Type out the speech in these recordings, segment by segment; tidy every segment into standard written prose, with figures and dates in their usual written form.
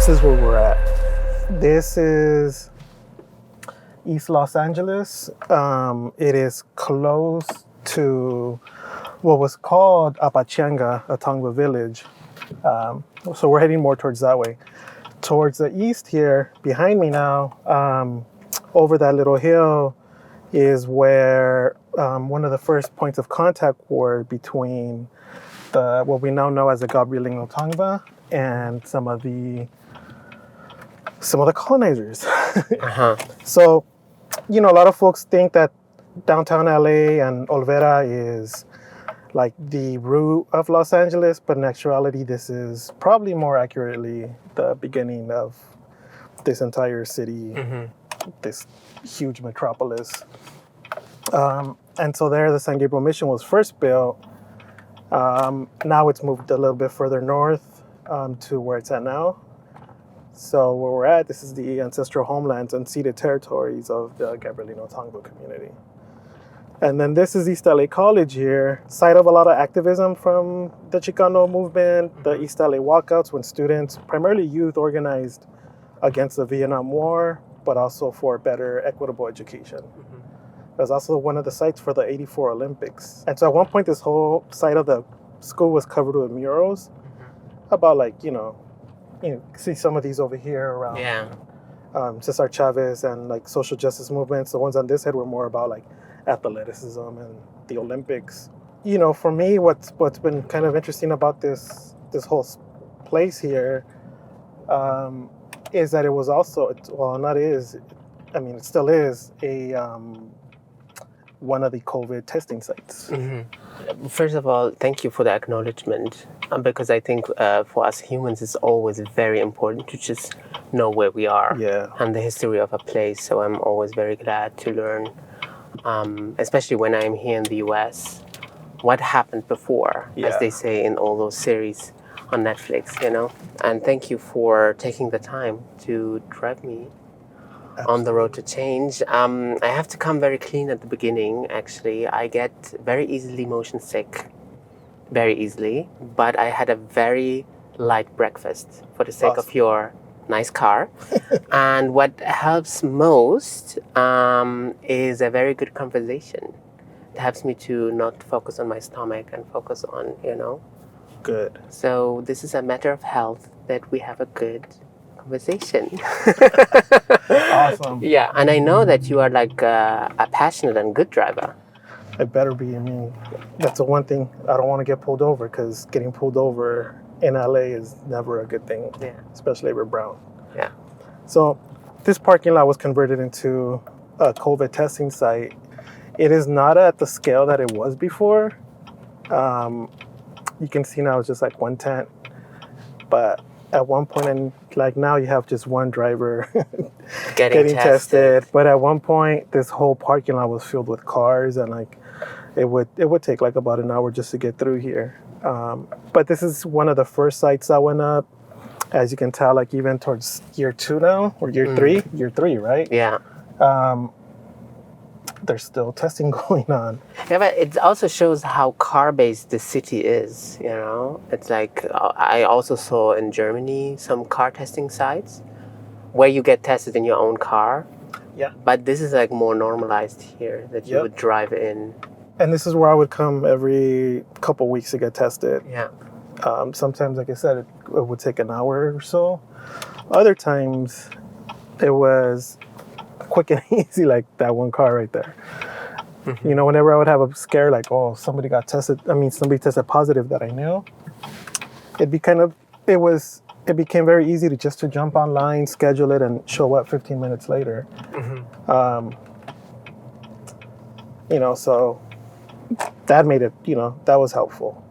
is where we're at. This is East Los Angeles. It is close to what was called Apachanga, a Tongva village. So we're heading more towards that way. Towards the east here, behind me now, over that little hill is where one of the first points of contact were between what we now know as the Gabriel Tongva and some of the colonizers. So, a lot of folks think that downtown LA and Olvera is like the root of Los Angeles, but in actuality, this is probably more accurately the beginning of this entire city, this huge metropolis. And so there, the San Gabriel Mission was first built. Now it's moved a little bit further north to where it's at now. So where we're at, this is the ancestral homelands and ceded territories of the Gabrielino Tongva community. And then this is East LA College here, site of a lot of activism from the Chicano movement, the East LA walkouts when students, primarily youth, organized against the Vietnam War, but also for better equitable education. It was also one of the sites for the '84 Olympics. And so at one point, this whole site of the school was covered with murals about see some of these over here around Cesar Chavez and like social justice movements. The ones on this side were more about like athleticism and the Olympics. For me, what's been kind of interesting about this whole place here is that it was also, it still is one of the COVID testing sites. First of all, thank you for the acknowledgement, because I think for us humans, it's always very important to just know where we are and the history of a place. So I'm always very glad to learn, especially when I'm here in the US, what happened before, as they say in all those series on Netflix, And thank you for taking the time to drive me on the road to change. I have to come very clean at the beginning, actually. I get very easily motion sick, very easily, but I had a very light breakfast for the sake of your nice car. And what helps most is a very good conversation. It helps me to not focus on my stomach and focus on, Good. So this is a matter of health that we have a good conversation. Awesome. Yeah, and I know that you are like a passionate and good driver. I better be. That's the one thing I don't want to get pulled over, because getting pulled over in LA is never a good thing, especially if we're brown. Yeah. So this parking lot was converted into a COVID testing site. It is not at the scale that it was before. You can see now it's just like one tent, but at one point, and like now you have just one driver getting tested. But at one point, this whole parking lot was filled with cars, and like it would take like about an hour just to get through here. But this is one of the first sites that went up. As you can tell, like even towards year 2 now, or year three, right? Yeah. There's still testing going on. Yeah, but it also shows how car-based the city is, It's like, I also saw in Germany some car testing sites where you get tested in your own car. Yeah. But this is like more normalized here, that you would drive in. And this is where I would come every couple weeks to get tested. Yeah. Sometimes, like I said, it would take an hour or so. Other times, it was quick and easy, like that one car right there. Whenever I would have a scare, like, somebody tested positive that I knew, it became very easy to jump online, schedule it, and show up 15 minutes later. So that made it, that was helpful.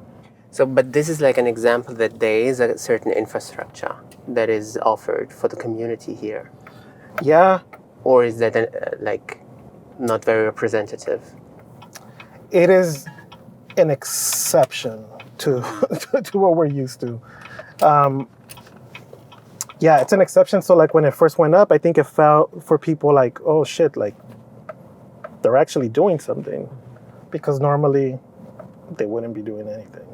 So, but this is like an example that there is a certain infrastructure that is offered for the community here. Yeah. Or is that not very representative? It is an exception to to what we're used to. It's an exception. So like when it first went up, I think it felt for people like, oh shit, like they're actually doing something, because normally they wouldn't be doing anything.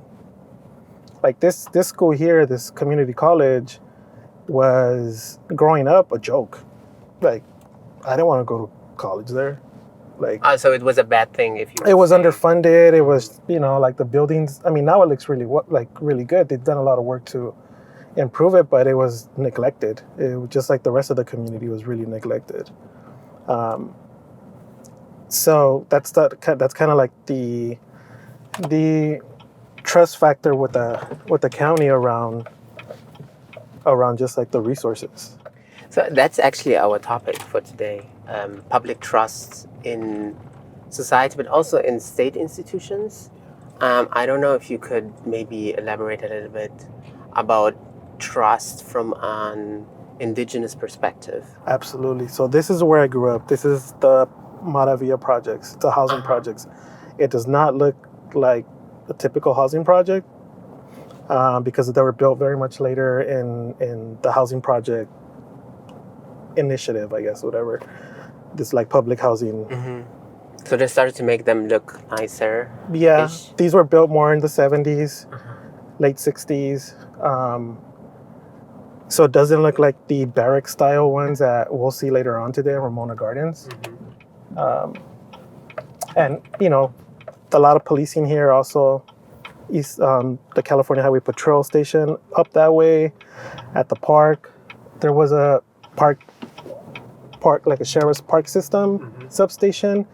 Like this school here, this community college, was growing up a joke. Like, I didn't want to go to college there. Like, so it was a bad thing if you. It was underfunded. It was, like the buildings. I mean, now it looks really good. They've done a lot of work to improve it, but it was neglected. It was just like the rest of the community was really neglected. So that's kind of like the trust factor with the county around just like the resources. So that's actually our topic for today: public trust in society, but also in state institutions. I don't know if you could maybe elaborate a little bit about trust from an indigenous perspective. Absolutely. So this is where I grew up. This is the Maravilla projects, the housing projects. It does not look like a typical housing project because they were built very much later in the housing project initiative, I guess, whatever. This like public housing. Mm-hmm. So they started to make them look nicer. Yeah, these were built more in the 70s, late 60s. So it doesn't look like the barrack style ones that we'll see later on today in Ramona Gardens. And, a lot of policing here also. The California Highway Patrol Station up that way at the park. There was a park like a sheriff's park system substation.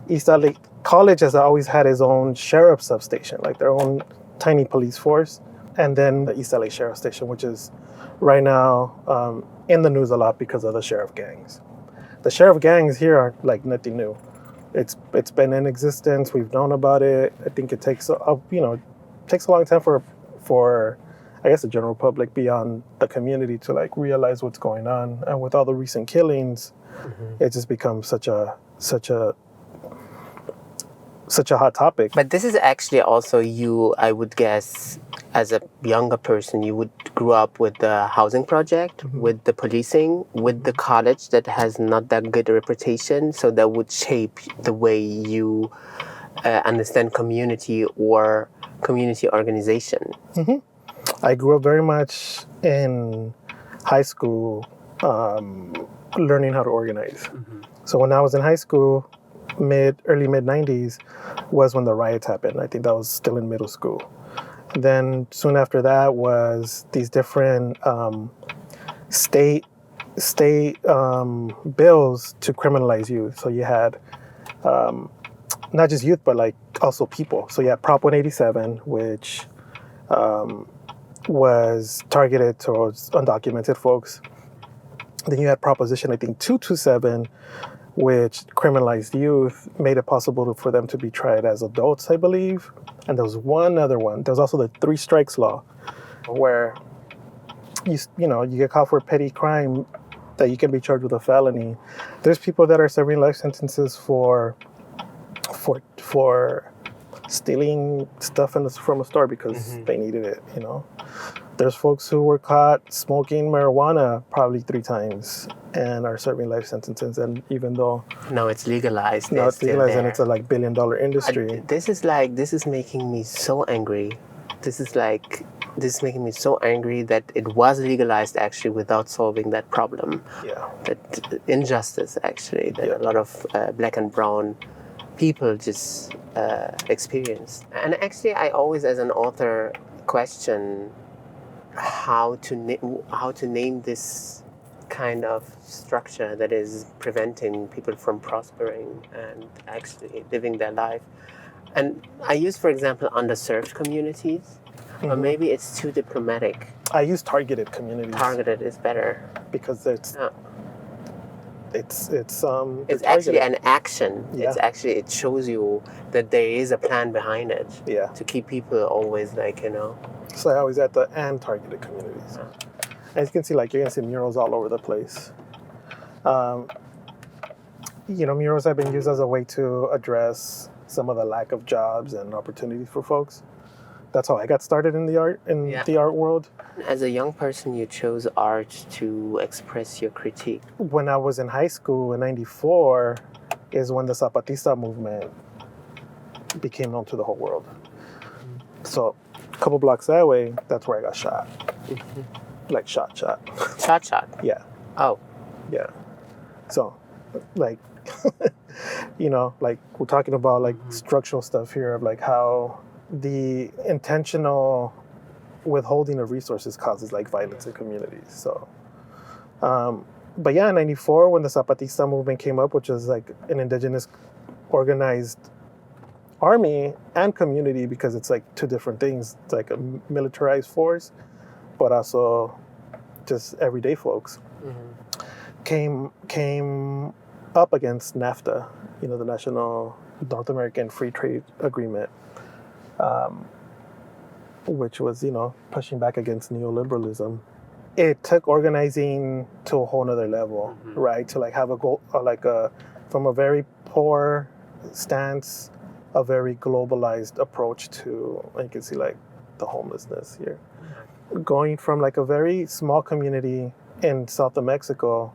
East LA College has always had its own sheriff substation, like their own tiny police force. And then the East LA Sheriff Station, which is right now in the news a lot because of the sheriff gangs. The sheriff gangs here are like nothing new. It's been in existence. We've known about it. I think it takes a long time for I guess the general public beyond the community to like realize what's going on. And with all the recent killings, it just becomes such a hot topic. But this is actually also you, I would guess, as a younger person, you would grow up with the housing project, with the policing, with the college that has not that good a reputation. So that would shape the way you understand community or community organization. I grew up very much in high school learning how to organize. So when I was in high school, early mid 90s was when the riots happened. I think that was still in middle school. Then soon after that was these different state bills to criminalize youth. So you had not just youth, but like also people. So you had Prop 187, which was targeted towards undocumented folks. Then you had Proposition, I think, 227, which criminalized youth, made it possible for them to be tried as adults, I believe. And there was one other one. There was also the 3 strikes law, where you get caught for a petty crime that you can be charged with a felony. There's people that are serving life sentences for stealing stuff from a store because they needed it, There's folks who were caught smoking marijuana probably 3 times and are serving life sentences. And even though no, it's legalized. No, it's legalized and it's a like $1 billion industry. This is making me so angry. This is making me so angry that it was legalized actually without solving that problem. Yeah. That injustice actually that a lot of black and brown people just experienced. And actually, I always, as an author, question how to name this kind of structure that is preventing people from prospering and actually living their life. And I use, for example, underserved communities, but maybe it's too diplomatic. I use targeted communities. Targeted is better because it's actually an action. Yeah. It shows you that there is a plan behind it. Yeah. To keep people always So I always at the and targeted communities. As you can see, you're gonna see murals all over the place. Murals have been used as a way to address some of the lack of jobs and opportunities for folks. That's how I got started in the art world. As a young person, you chose art to express your critique. When I was in high school in '94 is when the Zapatista movement became known to the whole world. So a couple blocks that way, that's where I got shot. like shot. Shot. Yeah. Oh. Yeah. So, like, like we're talking about like structural stuff here of like how the intentional withholding of resources causes like violence in communities. So, but yeah, in '94 when the Zapatista movement came up, which is like an indigenous organized army and community, because it's like two different things. It's like a militarized force, but also just everyday folks came up against NAFTA, the National North American Free Trade Agreement, which was, pushing back against neoliberalism. It took organizing to a whole nother level, right? To like have a goal, from a very poor stance, a very globalized approach to, you can see like the homelessness here. Going from like a very small community in south of Mexico,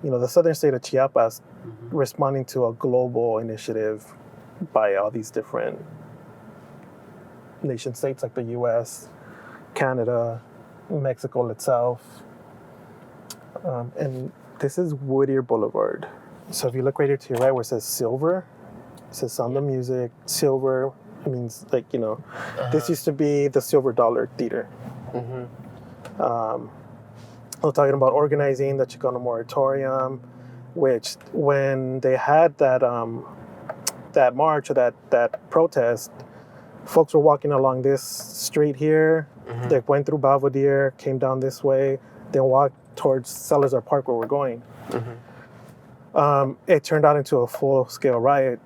the southern state of Chiapas, responding to a global initiative by all these different nation states like the US, Canada, Mexico itself. And this is Whittier Boulevard. So if you look right here to your right where it says silver, it says Sound of Music, silver, it means like, this used to be the Silver Dollar Theater. We're talking about organizing the Chicano moratorium, which when they had that that march or that protest, folks were walking along this street here. They went through Belvedere, came down this way, then walked towards Salazar Park where we're going. It turned out into a full-scale riot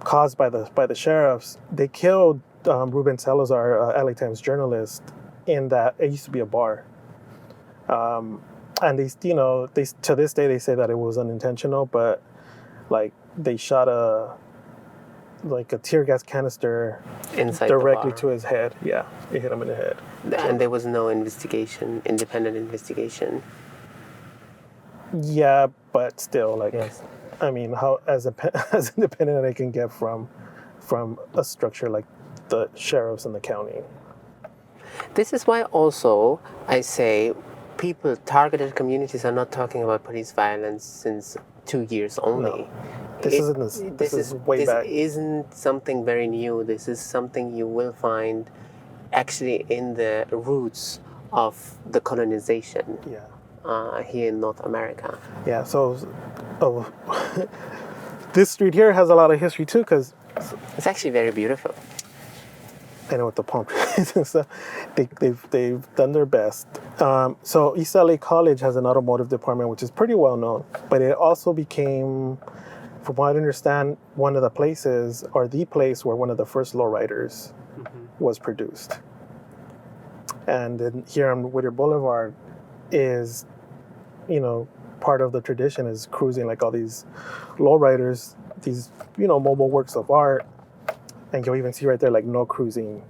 caused by the sheriffs. They killed Ruben Salazar, LA Times journalist, in that it used to be a bar. And they to this day they say that it was unintentional, but like they shot a tear gas canister inside directly to his head. Yeah, it hit him in the head. And there was no independent investigation. Yeah, but still, like, yes. I mean, how as independent I can get from a structure like the sheriffs in the county. This is why also I say targeted communities are not talking about police violence since 2 years only. No. This is way back. This isn't something very new. This is something you will find actually in the roots of the colonization. Here in North America. Yeah, so this street here has a lot of history too, because it's actually very beautiful. I know, with the palm trees and stuff, they've done their best. So East LA College has an automotive department, which is pretty well known, but it also became, from what I understand, one of the places, or the place where one of the first lowriders was produced. And then here on Whittier Boulevard is, part of the tradition is cruising like all these lowriders, these, mobile works of art. And you'll even see right there, like, no cruising.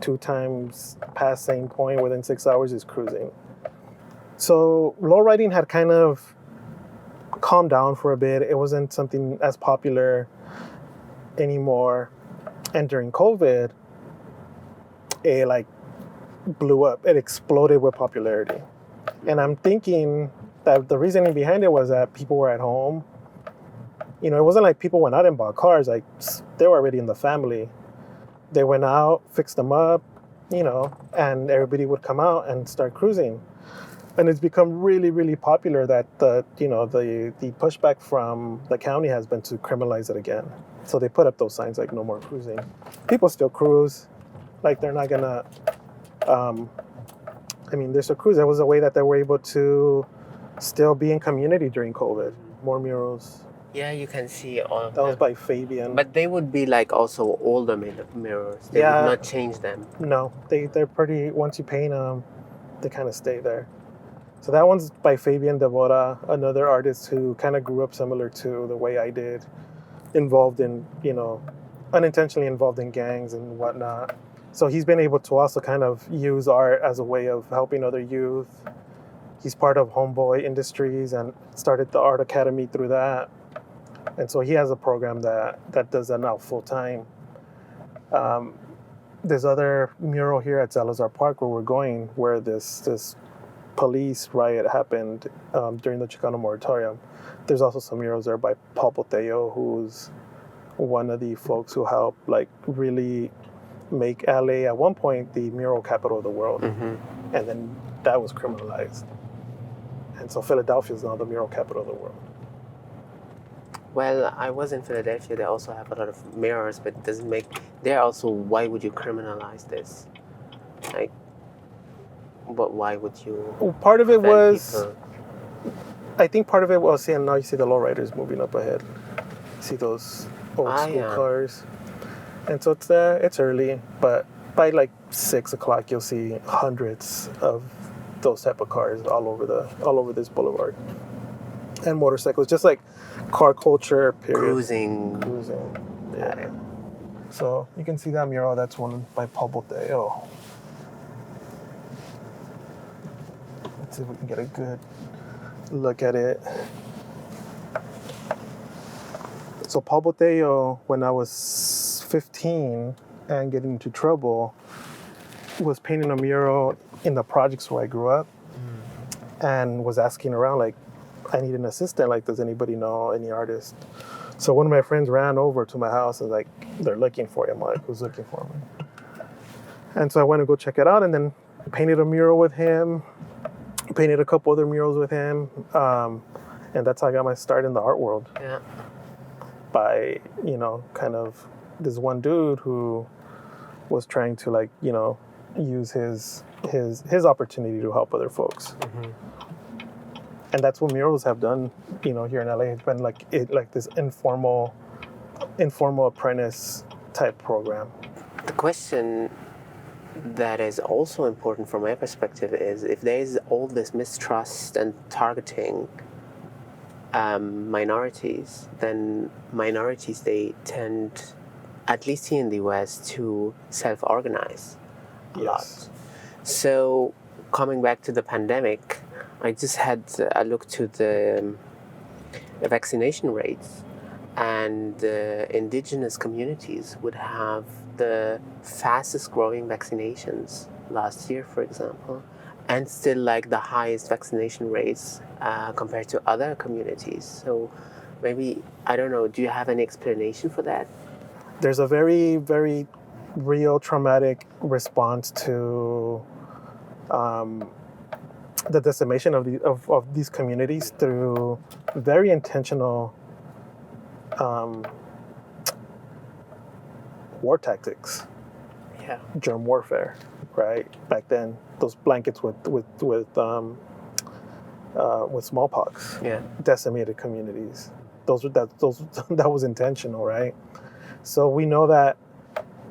2 times past same point within 6 hours is cruising. So lowriding had kind of calmed down for a bit. It wasn't something as popular anymore. And during COVID, it like blew up. It exploded with popularity. And I'm thinking that the reasoning behind it was that people were at home. It wasn't like people went out and bought cars. Like, they were already in the family. They went out, fixed them up, and everybody would come out and start cruising. And it's become really, really popular that the pushback from the county has been to criminalize it again. So they put up those signs like no more cruising. People still cruise. Like, they're not gonna, they still cruise. That was a way that they were able to still be in community during COVID. More murals. Yeah, you can see all of them. That was by Fabian. But they would be like also older mirrors. They would not change them. No, they're pretty, once you paint them, they kind of stay there. So that one's by Fabian Devora, another artist who kind of grew up similar to the way I did, unintentionally involved in gangs and whatnot. So he's been able to also kind of use art as a way of helping other youth. He's part of Homeboy Industries and started the Art Academy through that. And so he has a program that does that now full time. There's other mural here at Salazar Park where we're going, where this police riot happened during the Chicano moratorium, there's also some murals there by Paul Boteo, who's one of the folks who helped like really make LA at one point the mural capital of the world. Mm-hmm. And then that was criminalized. And so Philadelphia is now the mural capital of the world. Well, I was in Philadelphia. They also have a lot of mirrors, but it doesn't make... There also, why would you criminalize this? Like, but why would you... Well, part of it was... people? I think part of it was... See, and now you see the lowriders moving up ahead. See those old school cars. And so it's early, but by like 6 o'clock, you'll see hundreds of those type of cars all over this boulevard. And motorcycles, just like car culture, period. Cruising. Yeah. So you can see that mural. That's one by Paul Boteo. Let's see if we can get a good look at it. So Paul Boteo, when I was 15 and getting into trouble, was painting a mural in the projects where I grew up, and was asking around like, I need an assistant. Like, does anybody know any artist? So one of my friends ran over to my house and like, they're looking for you. I'm like, who's looking for me? And so I went to go check it out, and then painted a mural with him, painted a couple other murals with him. And that's how I got my start in the art world. Yeah. By, kind of this one dude who was trying to like, use his opportunity to help other folks. Mm-hmm. And that's what murals have done, here in LA. It's been like this informal apprentice type program. The question that is also important from my perspective is, if there is all this mistrust and targeting minorities, then minorities, they tend, at least here in the US, to self-organize a lot. So coming back to the pandemic, I just had a look to the vaccination rates, and the indigenous communities would have the fastest growing vaccinations last year, for example, and still like the highest vaccination rates compared to other communities. So maybe, I don't know, do you have any explanation for that? There's a very, very real traumatic response to the decimation of these communities through very intentional war tactics. Yeah. Germ warfare, right? Back then, those blankets with smallpox, decimated communities. That was intentional, right? So we know that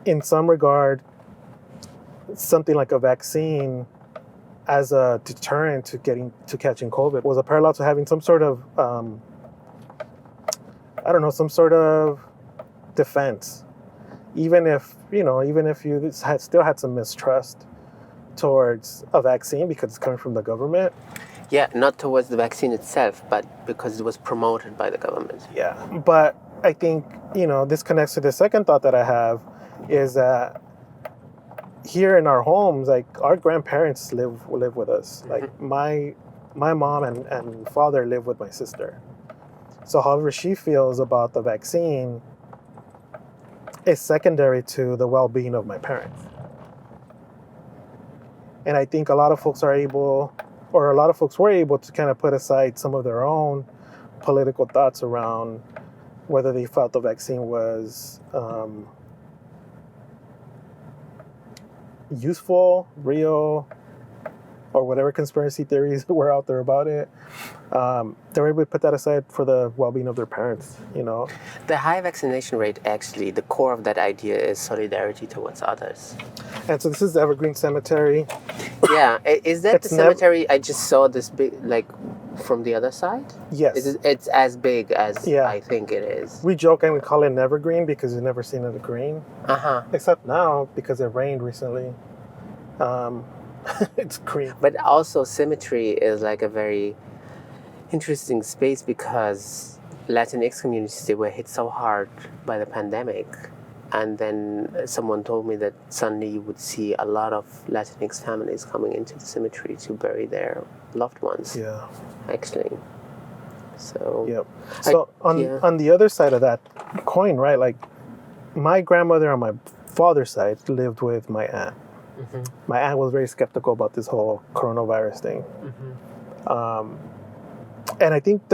in some regard, something like a vaccine as a deterrent to catching COVID was a parallel to having some sort of some sort of defense. Even if you still had some mistrust towards a vaccine because it's coming from the government. Yeah, not towards the vaccine itself, but because it was promoted by the government. Yeah, but I think, this connects to the second thought that I have, is that here in our homes, like, our grandparents live with us. Mm-hmm. Like, my mom and father live with my sister. So however she feels about the vaccine is secondary to the well-being of my parents. And I think a lot of folks were able to kind of put aside some of their own political thoughts around whether they felt the vaccine was useful, real, or whatever conspiracy theories were out there about it. They were able to put that aside for the well-being of their parents, The high vaccination rate, actually, the core of that idea is solidarity towards others. And so this is the Evergreen Cemetery. Yeah, is that the cemetery? I just saw this big, like, from the other side? Yes. It's as big as I think it is. We joke and we call it an evergreen because you've never seen it green. Uh-huh. Except now, because it rained recently. It's green. But also, cemetery is like a very interesting space because Latinx communities, they were hit so hard by the pandemic, And then someone told me that suddenly you would see a lot of Latinx families coming into the cemetery to bury their loved ones. Yeah. Actually. So. Yep. So on the other side of that coin, right? Like my grandmother on my father's side lived with my aunt. Mm-hmm. My aunt was very skeptical about this whole coronavirus thing. Mm-hmm. And I think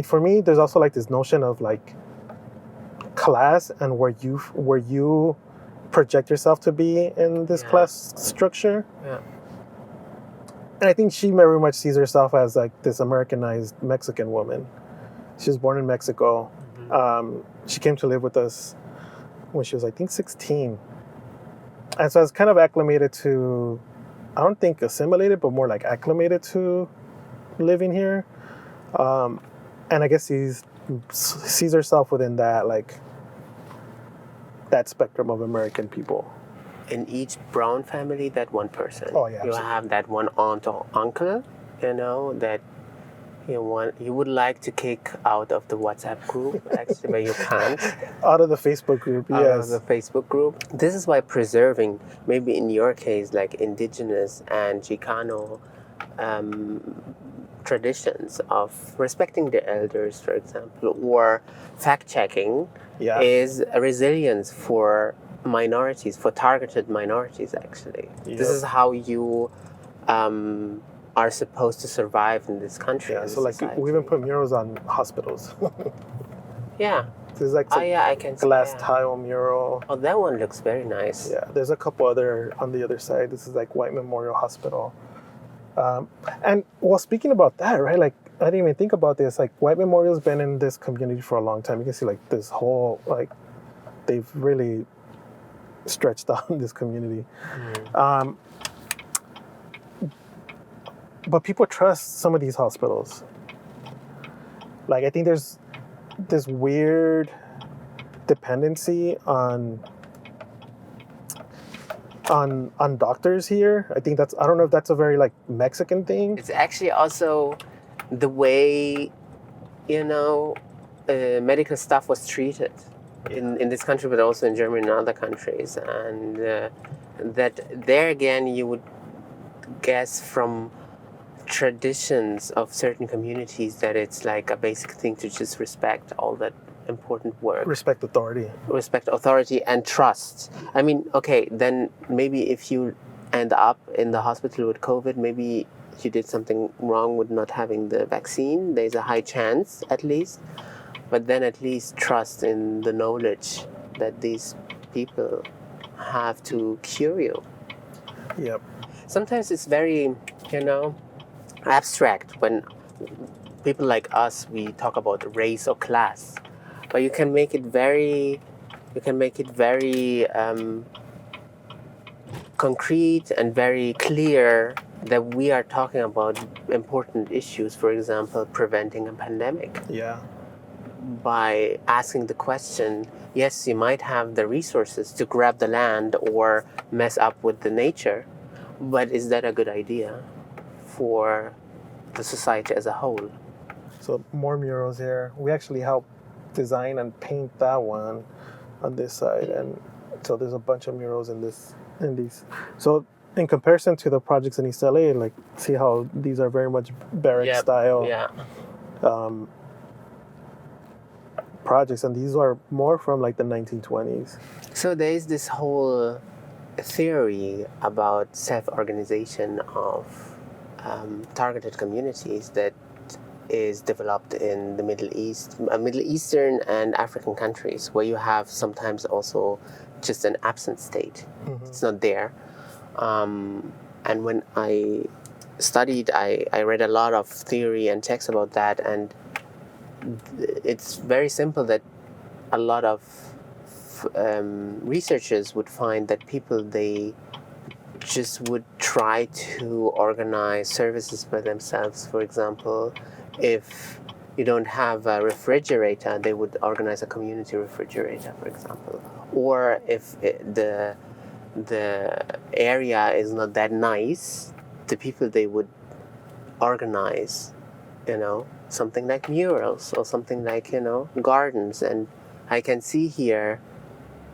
for me, there's also like this notion of like class and where you project yourself to be in this class structure. Yeah. And I think she very much sees herself as like this Americanized Mexican woman. She was born in Mexico. Mm-hmm. She came to live with us when she was, I think, 16. And so I was kind of acclimated to, I don't think assimilated, but more like acclimated to living here. And I guess she sees herself within that, like, that spectrum of American people. In each brown family, that one person. Oh, yeah. You have that one aunt or uncle, that you would like to kick out of the WhatsApp group, actually, but you can't. Out of the Facebook group, yes. Out of the Facebook group. This is why preserving, maybe in your case, like indigenous and Chicano traditions of respecting the elders, for example, or fact-checking is a resilience for minorities, for targeted minorities, actually. Yep. This is how you are supposed to survive in this country. Yeah, so like society. We even put murals on hospitals. Yeah. There's like I can glass see, tile mural. Oh, that one looks very nice. Yeah, there's a couple other on the other side. This is like White Memorial Hospital. And well, speaking about that, right? Like I didn't even think about this. Like White Memorial's been in this community for a long time. You can see like this whole they've really stretched out this community. Mm. But people trust some of these hospitals. Like I think there's this weird dependency on doctors here. I think I don't know if that's a very like Mexican thing. It's actually also the way, medical staff was treated in this country, but also in Germany and other countries. And that there again, you would guess from traditions of certain communities that it's like a basic thing to just respect all that important work. Respect authority. Respect authority and trust. I mean, okay, then maybe if you end up in the hospital with COVID, maybe you did something wrong with not having the vaccine. There's a high chance, at least. But then at least trust in the knowledge that these people have to cure you. Yep. Sometimes it's very, abstract when people like us, we talk about race or class. But you can make it very concrete and very clear that we are talking about important issues, for example, preventing a pandemic. Yeah. By asking the question, yes, you might have the resources to grab the land or mess up with the nature, but is that a good idea for the society as a whole? So more murals here. We actually helped design and paint that one on this side, and so there's a bunch of murals in these. So in comparison to the projects in East LA, like see how these are very much barrack style projects, and these are more from like the 1920s. So there is this whole theory about self-organization of targeted communities that is developed in the Middle East, Middle Eastern and African countries, where you have sometimes also just an absent state. Mm-hmm. It's not there. And when I studied, I read a lot of theory and texts about that, and it's very simple that a lot of researchers would find that people, they just would try to organize services by themselves. For example, if you don't have a refrigerator, they would organize a community refrigerator, for example. Or if the area is not that nice, the people, they would organize, something like murals or something like, gardens. And I can see here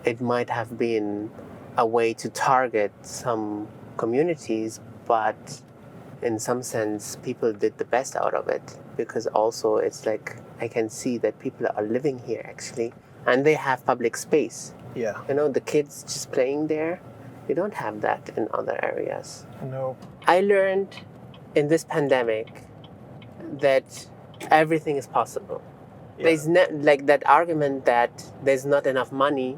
it might have been a way to target some communities, but in some sense, people did the best out of it, because also it's like I can see that people are living here actually, and they have public space. Yeah. You know, the kids just playing there, you don't have that in other areas. No. I learned in this pandemic that everything is possible. Yeah. There's like that argument that there's not enough money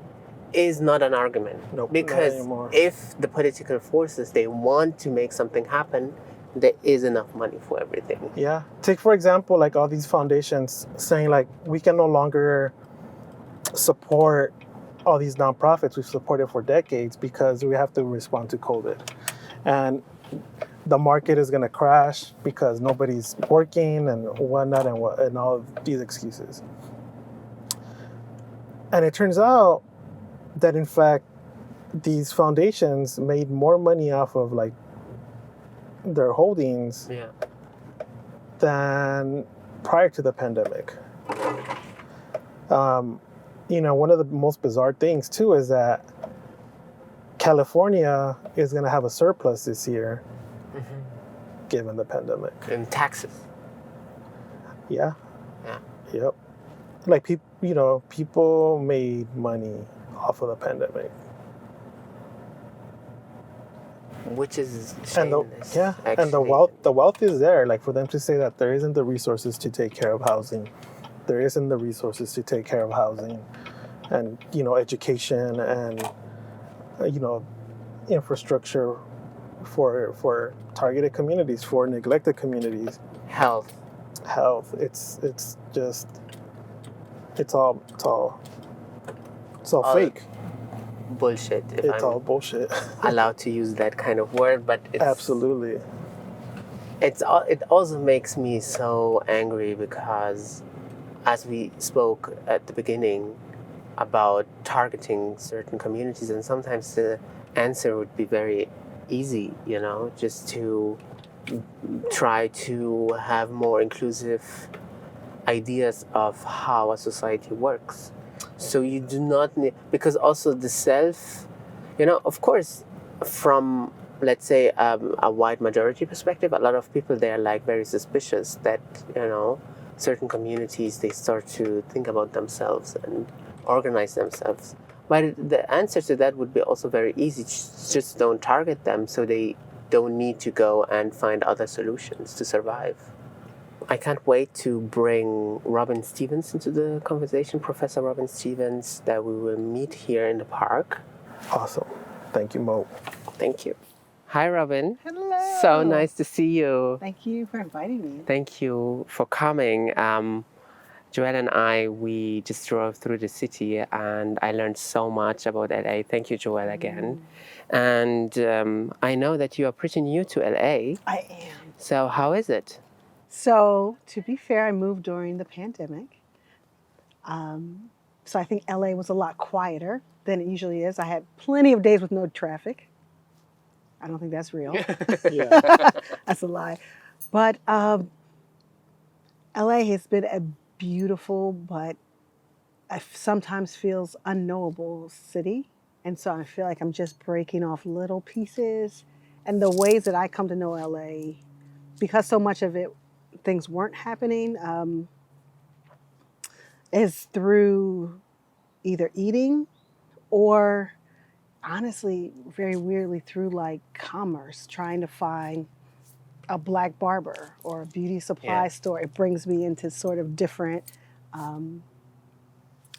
is not an argument. Nope, because if the political forces, they want to make something happen, there is enough money for everything. Yeah. Take, for example, like all these foundations saying like, we can no longer support all these nonprofits we've supported for decades because we have to respond to COVID. And the market is going to crash because nobody's working and whatnot and all of these excuses. And it turns out that in fact, these foundations made more money off of like their holdings than prior to the pandemic. You know, one of the most bizarre things too is that California is going to have a surplus this year, given the pandemic. In taxes. Yeah. Yeah. Yep. Like people made money off of the pandemic. Which is shameless. And the wealth is there. Like for them to say that there isn't the resources to take care of housing, there isn't the resources to take care of housing, and education and infrastructure for targeted communities, for neglected communities. Health. It's all fake. Bullshit. It's all bullshit. Allowed to use that kind of word, but it's absolutely. It also makes me so angry because, as we spoke at the beginning about targeting certain communities, and sometimes the answer would be very easy, just to try to have more inclusive ideas of how a society works. So you do not need, because also the self, of course, from, let's say, a white majority perspective, a lot of people, they are like very suspicious that, certain communities, they start to think about themselves and organize themselves. But the answer to that would be also very easy. Just don't target them so they don't need to go and find other solutions to survive. I can't wait to bring Robin Stevens into the conversation, Professor Robin Stevens, that we will meet here in the park. Awesome. Thank you, Mo. Thank you. Hi, Robin. Hello. So nice to see you. Thank you for inviting me. Thank you for coming. Joel and I, we just drove through the city and I learned so much about LA. Thank you, Joel, again. And I know that you are pretty new to LA. I am. So how is it? So, to be fair, I moved during the pandemic. So I think LA was a lot quieter than it usually is. I had plenty of days with no traffic. I don't think that's real. That's a lie. But LA has been a beautiful, but sometimes feels unknowable city. And so I feel like I'm just breaking off little pieces. And the ways that I come to know LA, because so much of it, things weren't happening, is through either eating or, honestly, very weirdly, through like commerce, trying to find a black barber or a beauty supply store. It brings me into sort of different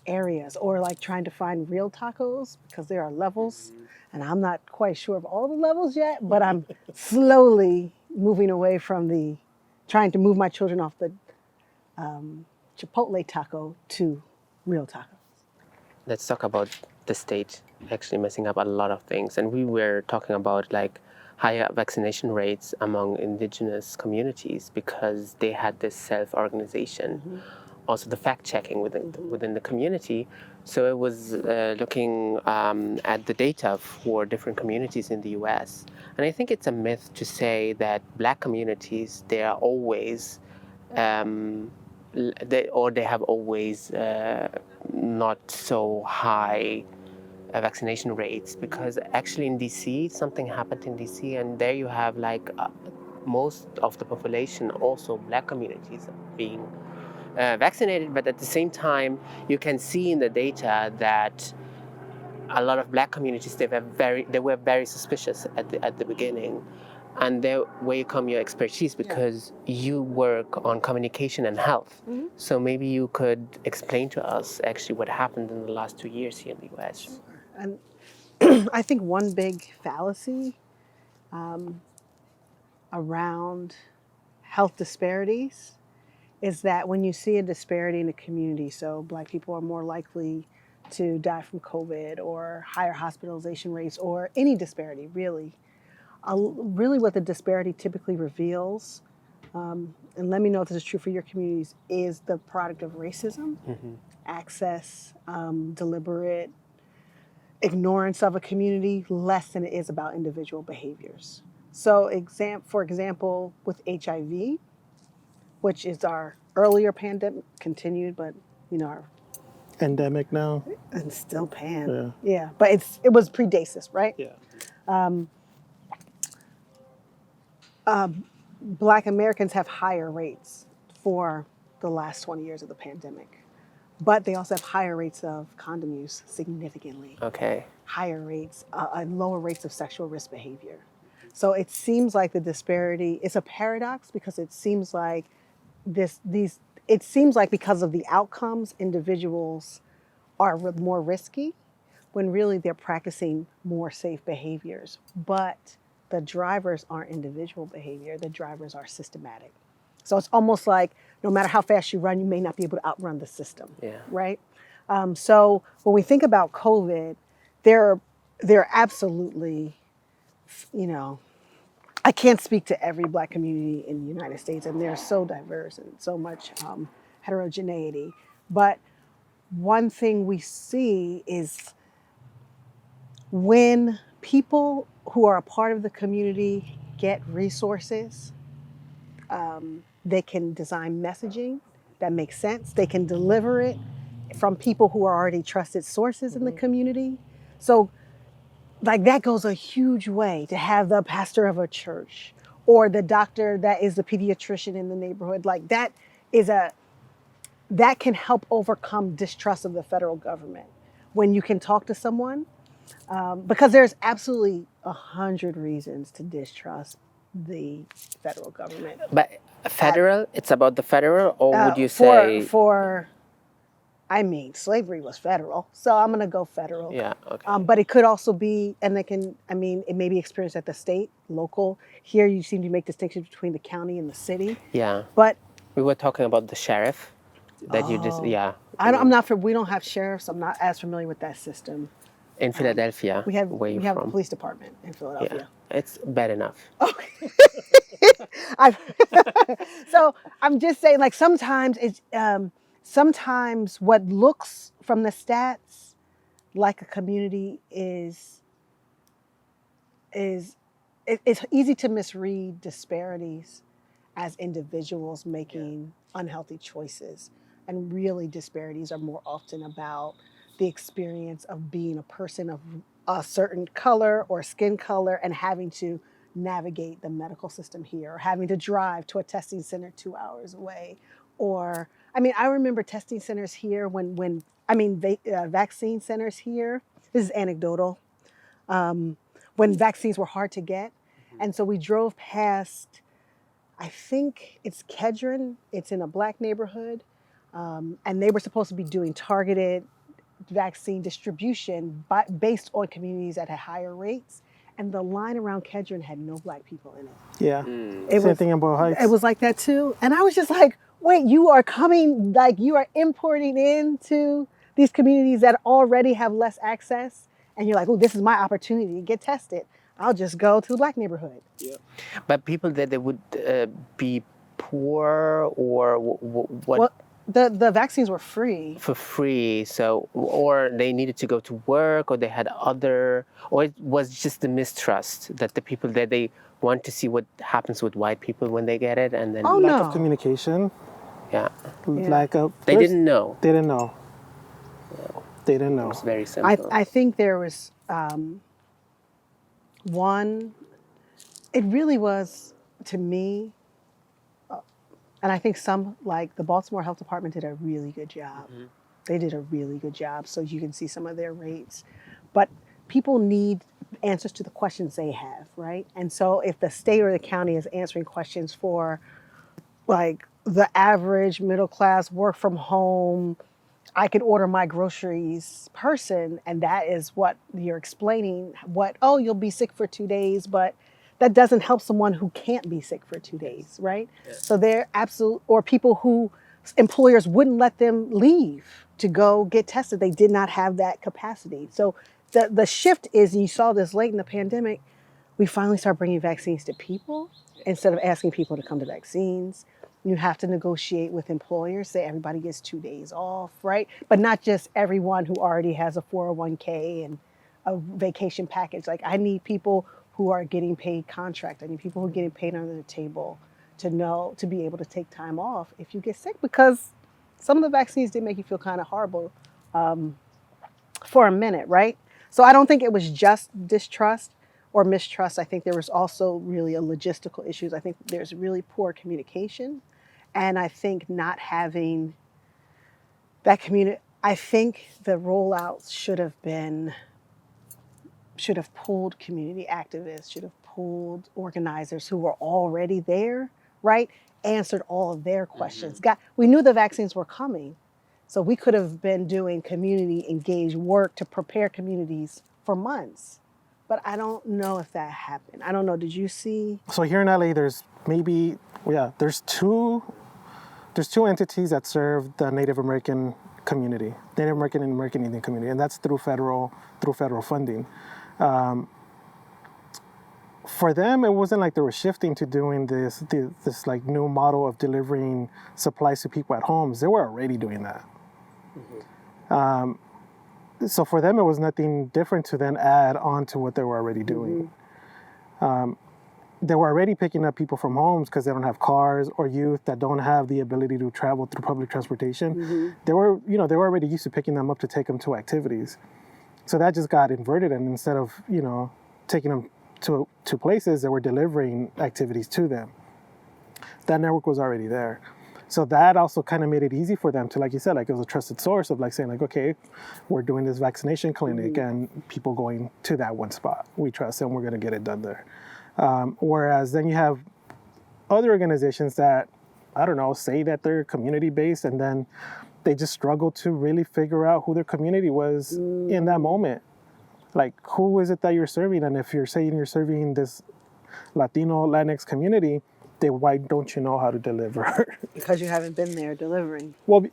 areas, or like trying to find real tacos, because there are levels and I'm not quite sure of all the levels yet, but I'm slowly moving away from trying to move my children off the Chipotle taco to real tacos. Let's talk about the state actually messing up a lot of things. And we were talking about like higher vaccination rates among indigenous communities because they had this self-organization. Also the fact-checking within the community. So it was looking at the data for different communities in the US. And I think it's a myth to say that Black communities, they are always, they have always not so high vaccination rates, because actually in DC, something happened in DC, and there you have like most of the population, also black communities, being vaccinated, but at the same time, you can see in the data that a lot of black communities, they were very suspicious at the beginning. And there where you come your expertise, because you work on communication and health. Mm-hmm. So maybe you could explain to us actually what happened in the last 2 years here in the US. And I think one big fallacy around health disparities is that when you see a disparity in a community, so black people are more likely to die from COVID or higher hospitalization rates or any disparity, really. Really what the disparity typically reveals, and let me know if this is true for your communities, is the product of racism, access, deliberate ignorance of a community, less than it is about individual behaviors. So for example, with HIV, which is our earlier pandemic, continued, but our endemic now. And still pan. Yeah, but it was pre-DASIS, right? Yeah. Black Americans have higher rates for the last 20 years of the pandemic, but they also have higher rates of condom use, significantly. Okay. Higher rates, and lower rates of sexual risk behavior. So it seems like the disparity is a paradox, because it seems like because of the outcomes, individuals are more risky, when really they're practicing more safe behaviors. But the drivers aren't individual behavior, the drivers are systematic. So it's almost like no matter how fast you run, you may not be able to outrun the system, right? So when we think about COVID, there are absolutely, I can't speak to every black community in the United States, and they're so diverse and so much heterogeneity. But one thing we see is when people who are a part of the community get resources, they can design messaging that makes sense. They can deliver it from people who are already trusted sources in the community. So like that goes a huge way, to have the pastor of a church or the doctor that is the pediatrician in the neighborhood. Like that can help overcome distrust of the federal government. When you can talk to someone, because there's absolutely 100 reasons to distrust the federal government. But federal, it's about the federal, or would you say? Slavery was federal, so I'm gonna go federal. Yeah, okay. But it could also be, and it may be experienced at the state, local. Here you seem to make distinctions between the county and the city. Yeah. But we were talking about the sheriff that you just, we don't have sheriffs. I'm not as familiar with that system. In Philadelphia, we have a police department in Philadelphia. Yeah, it's bad enough. Okay. So I'm just saying, like sometimes what looks from the stats like a community it's easy to misread disparities as individuals making unhealthy choices, and really disparities are more often about the experience of being a person of a certain color or skin color and having to navigate the medical system here, or having to drive to a testing center 2 hours away. Or, I remember testing centers here vaccine centers here, this is anecdotal, when vaccines were hard to get. And so we drove past, I think it's Kedron, it's in a black neighborhood, and they were supposed to be doing targeted vaccine distribution based on communities that had higher rates, and the line around Kedron had no black people in it. Yeah, same thing in Boyle Heights. It was like that too, and I was just like, wait, you are importing into these communities that already have less access, and you're like, oh, this is my opportunity to get tested. I'll just go to the black neighborhood. Yeah, but people that they would be poor or what? Well, the vaccines were free. For free, so, or they needed to go to work, or they had or it was just the mistrust that the people that they want to see what happens with white people when they get it, and then lack of communication. Yeah. Lack of. They didn't know. They didn't know. They didn't know. It was very simple. I think there was it really was, to me, and I think some, like the Baltimore Health Department did a really good job. Mm-hmm. They did a really good job, so you can see some of their rates. But people need answers to the questions they have, right? And so if the state or the county is answering questions for like the average middle class work from home, I could order my groceries person, and that is what you're explaining, you'll be sick for 2 days, but that doesn't help someone who can't be sick for 2 days, right? Yes. So they're or people who employers wouldn't let them leave to go get tested. They did not have that capacity. So the shift is, and you saw this late in the pandemic, we finally start bringing vaccines to people instead of asking people to come to vaccines. You have to negotiate with employers, say everybody gets 2 days off, right? But not just everyone who already has a 401k and a vacation package. Like, I need people who are getting paid contract. I need people who are getting paid under the table to be able to take time off if you get sick, because some of the vaccines did make you feel kind of horrible for a minute, right? So I don't think it was just distrust or mistrust. I think there was also really a logistical issues. I think there's really poor communication. And I think not having that community, I think the rollout should have pulled community activists, should have pulled organizers who were already there, right? Answered all of their questions. Mm-hmm. We knew the vaccines were coming, so we could have been doing community engaged work to prepare communities for months. But I don't know if that happened. I don't know. Did you see? So here in LA, there's two entities that serve the Native American community, Native American and American Indian community, and that's through federal funding. For them, it wasn't like they were shifting to doing this like new model of delivering supplies to people at homes. They were already doing that. Mm-hmm. So for them, it was nothing different to then add on to what they were already doing. Mm-hmm. They were already picking up people from homes because they don't have cars, or youth that don't have the ability to travel through public transportation. Mm-hmm. They were already used to picking them up to take them to activities. So that just got inverted, and instead of, taking them to places, they were delivering activities to them. That network was already there. So that also kind of made it easy for them to, like you said, like it was a trusted source of like saying like, okay, we're doing this vaccination clinic, mm-hmm. and people going to that one spot. We trust them, we're going to get it done there. Whereas then you have other organizations that, I don't know, say that they're community-based, and then they just struggle to really figure out who their community was in that moment. Like, who is it that you're serving? And if you're saying you're serving this Latino, Latinx community, then why don't you know how to deliver? Because you haven't been there delivering. Well,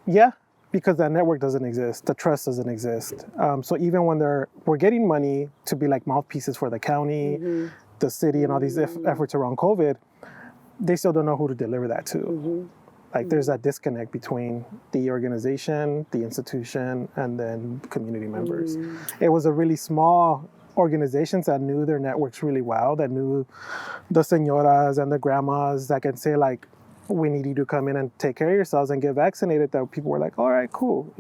yeah, because that network doesn't exist. The trust doesn't exist. So even when we're getting money to be like mouthpieces for the county, mm-hmm. the city, and all these efforts around COVID, they still don't know who to deliver that to. Mm-hmm. Like, there's that disconnect between the organization, the institution, and then community members. It was a really small organizations that knew their networks really well, that knew the señoras and the grandmas that can say like, we need you to come in and take care of yourselves and get vaccinated, that people were like, all right, cool,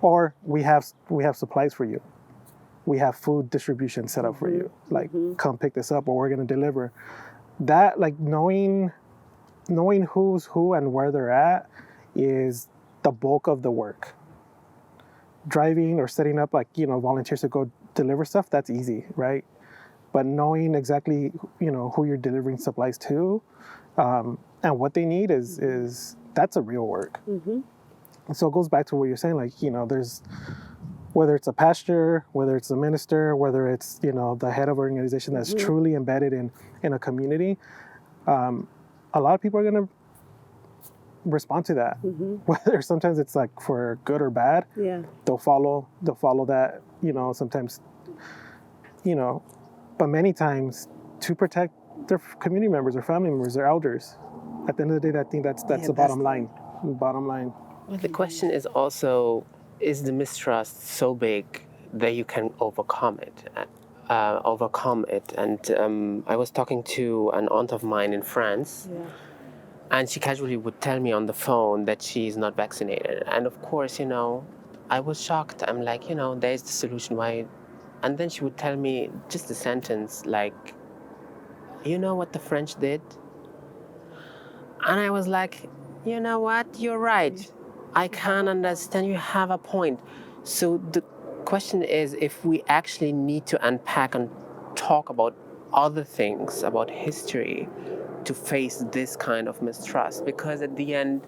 or we have supplies for you. We have food distribution set up for you. Like, come pick this up, or we're going to deliver. That, like, knowing who's who and where they're at is the bulk of the work. Driving or setting up, like, volunteers to go deliver stuff, that's easy, right? But knowing exactly, who you're delivering supplies to, and what they need is that's a real work. Mm-hmm. And so it goes back to what you're saying, like, there's, whether it's a pastor, whether it's a minister, whether it's, the head of an organization that's mm-hmm. truly embedded in a community, a lot of people are going to respond to that. Mm-hmm. Whether sometimes it's like for good or bad, they'll follow that, sometimes, but many times to protect their community members or family members, their elders. At the end of the day, I think that's the bottom line. Well, the question is also, is the mistrust so big that you can overcome it? And I was talking to an aunt of mine in France, And she casually would tell me on the phone that she's not vaccinated. And of course, I was shocked. I'm like, there's the solution. Why? And then she would tell me just a sentence like, you know what the French did? And I was like, you know what? You're right. I can understand. You have a point. So the question is if we actually need to unpack and talk about other things, about history, to face this kind of mistrust, because at the end,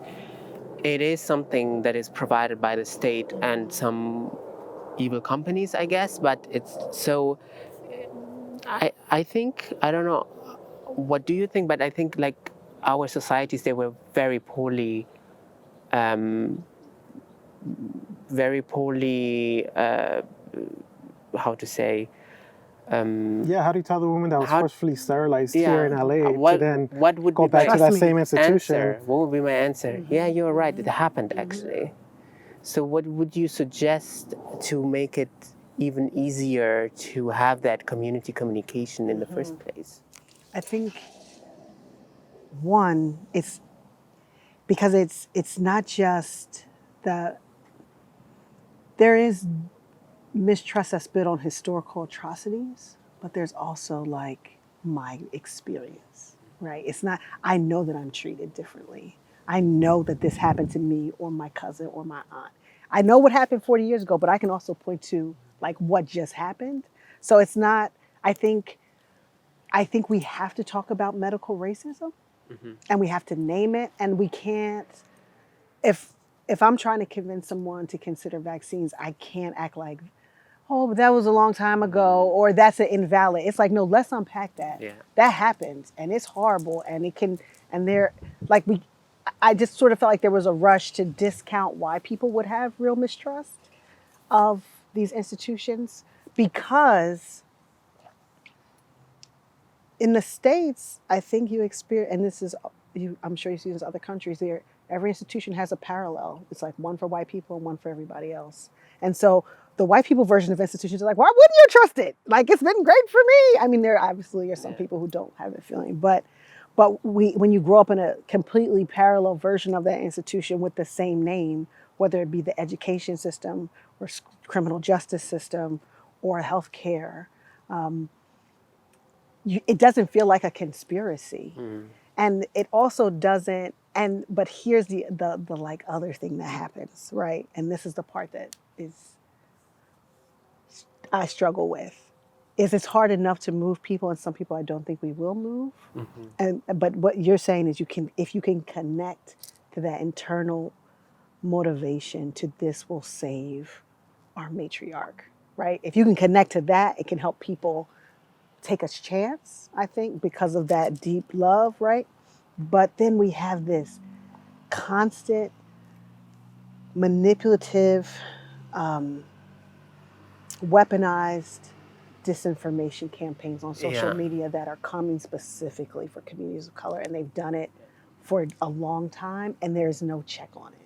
it is something that is provided by the state and some evil companies, I guess, but it's so, I think, I don't know, what do you think? But I think like our societies, they were very poorly, how to say, how do you tell the woman that was forcefully sterilized here in LA what would go be back to that same institution? Answer? What would be my answer? Yeah, you're right. It happened actually. So what would you suggest to make it even easier to have that community communication in the first place? I think one, it's because it's not just there is mistrust that's built on historical atrocities, but there's also like my experience, right? It's not, I know that I'm treated differently. I know that this happened to me or my cousin or my aunt. I know what happened 40 years ago, but I can also point to like what just happened. So it's not, I think we have to talk about medical racism and we have to name it, and we can't, if I'm trying to convince someone to consider vaccines, I can't act like, oh, but that was a long time ago, or that's an invalid. It's like, no, let's unpack that. Yeah. That happens, and it's horrible, and it can, and I just sort of felt like there was a rush to discount why people would have real mistrust of these institutions, because in the States, I think you experience, and this is, I'm sure you see this in other countries, every institution has a parallel. It's like one for white people and one for everybody else. And so the white people version of institutions are like, why wouldn't you trust it? Like, it's been great for me. I mean, there obviously are some people who don't have that feeling, but when you grow up in a completely parallel version of that institution with the same name, whether it be the education system or criminal justice system or healthcare, it doesn't feel like a conspiracy. And it also doesn't, but here's the like other thing that happens, right? And this is the part that I struggle with, is it's hard enough to move people, and some people I don't think we will move. But what you're saying is if you can connect to that internal motivation to this will save our matriarch, right? If you can connect to that, it can help people take a chance, I think, because of that deep love, right? But then we have this constant manipulative, weaponized disinformation campaigns on social media that are coming specifically for communities of color, and they've done it for a long time, and there's no check on it.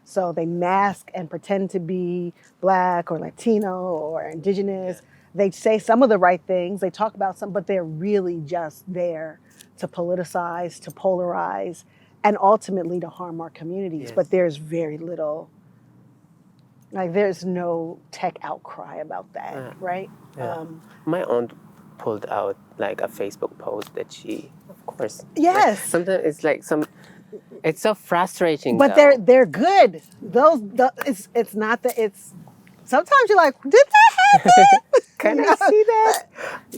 So they mask and pretend to be Black or Latino or Indigenous. They say some of the right things, they talk about some, but they're really just there to politicize, to polarize, and ultimately to harm our communities. But there's very little, like there's no tech outcry about that, right? My aunt pulled out like a Facebook post that she, of course. Yes. Like, sometimes it's like it's so frustrating. But though. they're good. It's not that it's. Sometimes you're like, did that happen? Can I see that?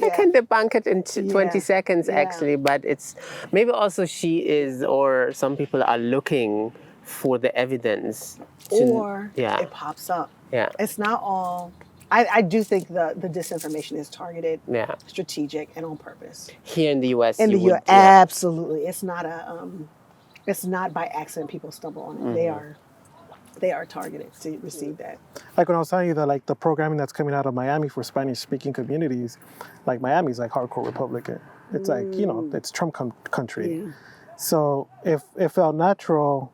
I can debunk it in 20 seconds, Yeah. actually. But it's maybe also she is, or some people are looking for the evidence. Or it pops up. Yeah. It's not all. I do think the disinformation is targeted, strategic, and on purpose. Here in the U.S. In the U.S., absolutely. It's not it's not by accident people stumble on it. They are targeted to receive that. Like when I was telling you that, like the programming that's coming out of Miami for Spanish-speaking communities, like Miami's like hardcore Republican. It's like, it's Trump country. Yeah. So if it felt natural,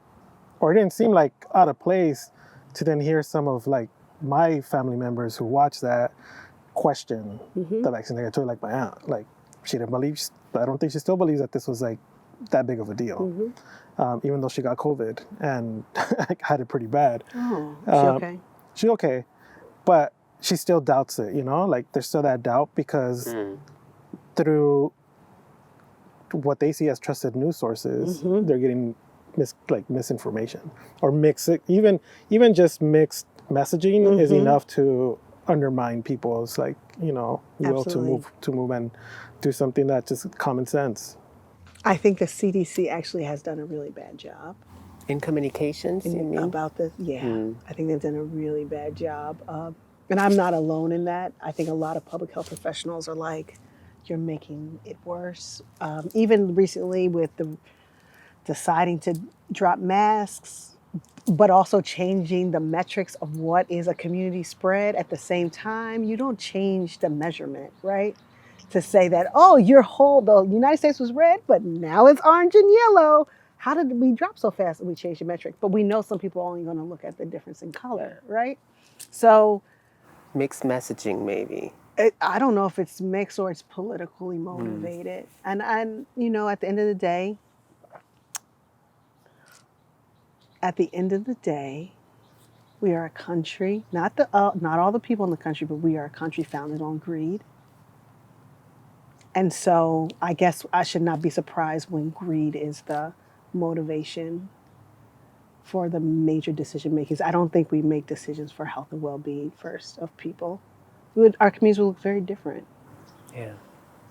or it didn't seem like out of place to then hear some of like my family members who watch that question the vaccine. I told like my aunt, like she didn't believe, I don't think she still believes that this was like that big of a deal, even though she got COVID and had it pretty bad. Oh, is she okay? She's okay, but she still doubts it, you know? Like, there's still that doubt because through what they see as trusted news sources, they're getting misinformation or even just mixed messaging is enough to undermine people's will to move and do something that's just common sense. I think the CDC actually has done a really bad job. In communications, you mean? About this, yeah. I think they've done a really bad job. And I'm not alone in that. I think a lot of public health professionals are like, you're making it worse. Even recently with the deciding to drop masks, but also changing the metrics of what is a community spread at the same time, you don't change the measurement, right? To say that, oh, the United States was red, but now it's orange and yellow. How did we drop so fast that we changed the metric? But we know some people are only going to look at the difference in color, right? So mixed messaging, maybe. I don't know if it's mixed or it's politically motivated. And at the end of the day, we are a country, not all the people in the country, but we are a country founded on greed. And so I guess I should not be surprised when greed is the motivation for the major decision makers. I don't think we make decisions for health and well-being first of people. Our communities will look very different. Yeah.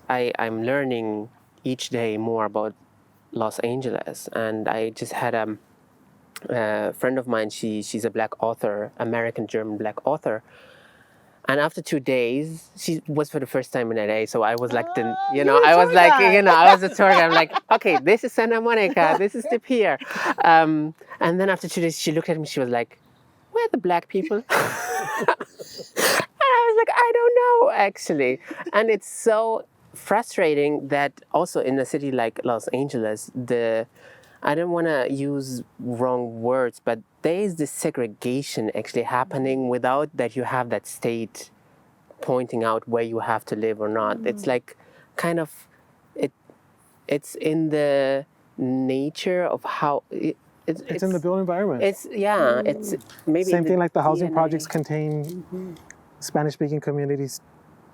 I'm learning each day more about Los Angeles, and I just had a friend of mine, she's a Black author, American-German Black author. And after 2 days, she was for the first time in LA. So I was like, I was a tour guide. I'm like, okay, this is Santa Monica, this is the pier. And then after 2 days, she looked at me, she was like, where are the Black people? And I was like, I don't know, actually. And it's so frustrating that also in a city like Los Angeles, I don't want to use wrong words, but there is this segregation actually happening without that you have that state pointing out where you have to live or not. It's like kind of, it's in the nature of how, it's in the built environment. It's maybe same thing like the housing DNA. Projects contain Spanish-speaking communities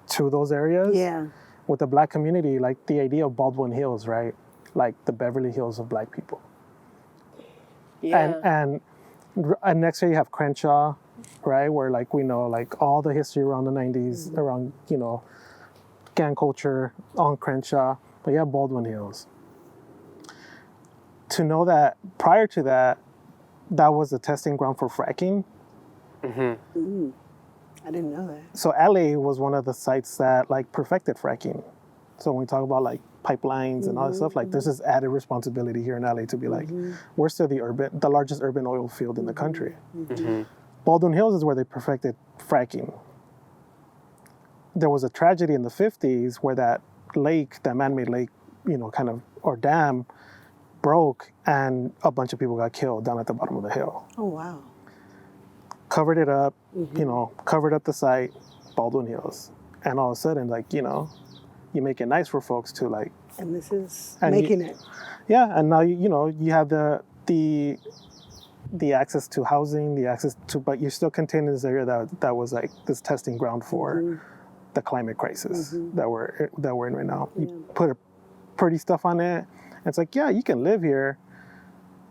to those areas. Yeah. With the Black community, like the idea of Baldwin Hills, right? Like the Beverly Hills of Black people. Yeah. And next year you have Crenshaw, right? Where like we know like all the history around the 90s, around, gang culture on Crenshaw. But you have Baldwin Hills. To know that prior to that, that was a testing ground for fracking. Mm-hmm. I didn't know that. So LA was one of the sites that like perfected fracking. So when we talk about like pipelines and all that stuff, like there's this added responsibility here in LA to be like, we're still the largest urban oil field in the country. Baldwin Hills is where they perfected fracking. There was a tragedy in the 50s where that lake, that man-made lake, or dam broke and a bunch of people got killed down at the bottom of the hill. Oh, wow. Covered it up, covered up the site, Baldwin Hills. And all of a sudden, like, you make it nice for folks to like. And this is making it. Yeah, and now you have the access to housing, but you're still contained in this area that was like this testing ground for the climate crisis that we're in right now. You put pretty stuff on it, and it's like, yeah, you can live here,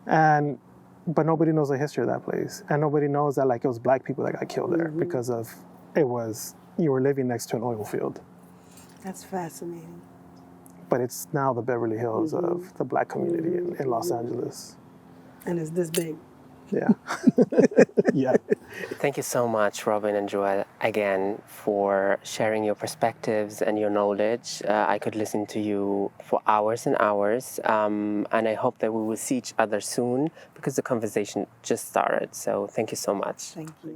but nobody knows the history of that place, and nobody knows that like it was Black people that got killed there because of you were living next to an oil field. That's fascinating. But it's now the Beverly Hills of the Black community in Los Angeles. And it's this big. Yeah. Yeah. Thank you so much, Robin and Joel, again, for sharing your perspectives and your knowledge. I could listen to you for hours and hours. And I hope that we will see each other soon because the conversation just started. So thank you so much. Thank you.